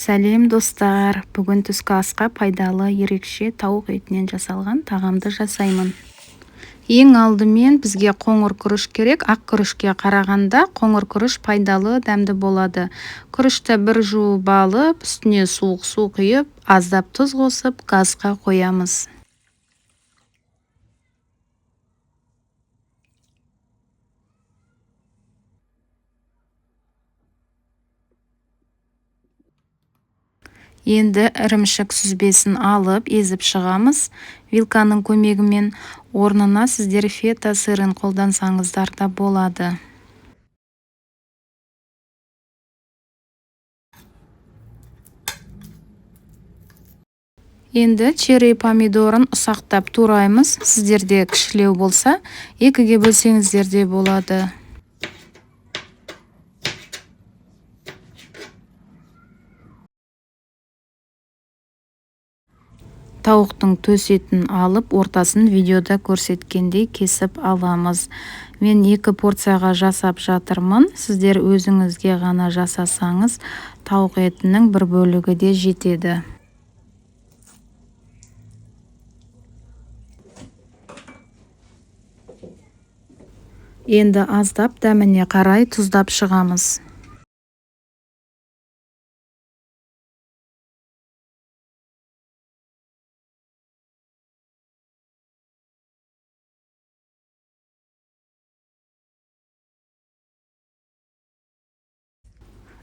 Сәлем достар, бүгін түскі асқа пайдалы ерекше тауық етінен жасалған тағамды жасаймын. Ең алдымен бізге қоңыр күріш керек. Ақ күрішке қарағанда қоңыр күріш пайдалы, дәмді болады. Күрішті бір жуып алып, үстіне суық су құйып, аздап тұз қосып, газға қоямыз. Енді ірімшік сүзбесін алып, езіп шығамыз. Вилканың көмегімен орнына сіздер фета сырын қолдансаңыздар да болады. Енді черри помидорын ұсақтап тураймыз. Сіздерде кішілеу болса, екіге бөлсеңіздер де болады. Тауықтың төс етін алып, ортасын видеода көрсеткендей кесіп аламыз. Мен 2 порцияға жасап жатырмын. Сіздер өзіңізге ғана жасасаңыз, тауық етінің бір бөлігі де жетеді. Енді аздап дәміне қарай тұздап шығамыз.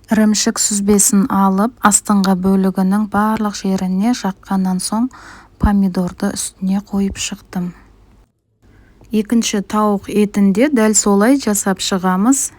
Ірімшік сүзбесін алып, астыңғы бөлігінің барлық жеріне жаққаннан соң помидорды үстіне қойып шықтым. Екінші тауық етінде дәл солай жасап шығамыз.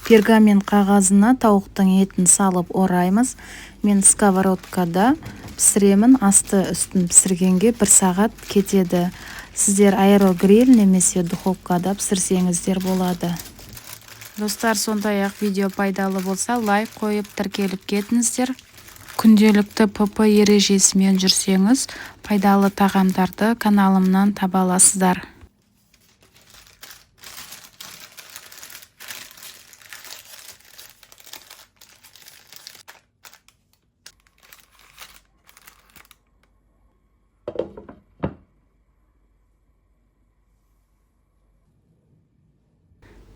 Пергамент қағазына тауықтың етін салып ораймыз. Мен сковородкада пісіремін. Асты үстін пісіргенге 1 сағат кетеді. Сіздер аэрогриль немесе духовкада пісірсеңіздер болады. Достар, сондай-ақ видео пайдалы болса, лайк қойып тіркеліп кетіңіздер. Күнделікті ПП ережесімен жүрсеңіз, пайдалы тағамдарды каналымнан таба аласыздар.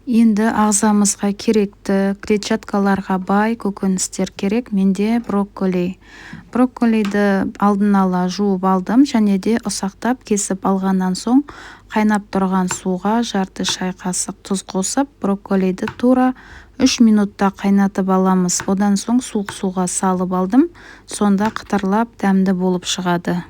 Енді ағзамызға керекті клетчаткаларға бай көкөністер керек. Менде брокколи. Брокколиді алдын ала жуып алдым, және де ұсақтап кесіп алғаннан соң қайнап тұрған суға жарты шай қасық тұз қосып, брокколиді тура 3 минутта қайнатып аламыз. Одан соң суық суға салып алдым. Сонда қытырлап дәмді болып шығады.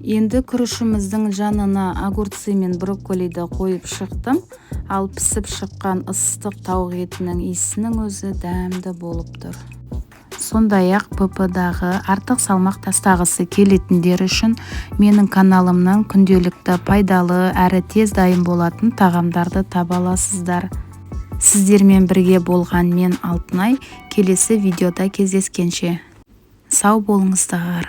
Енді күрішіміздің жанына огурцы мен брокколиді қойып шықтым. Ал пісіп шыққан ыстық тауық етінің иісінің өзі дәмді болып тұр. сондай-ақ ПП-дағы артық салмақ тастағысы келетіндер үшін менің каналымнан күнделікті пайдалы әрі тез дайын болатын тағамдарды таба аласыздар. Сіздермен бірге болған мен Алтынай, келесі видеода кездескенше сау болыңыздар.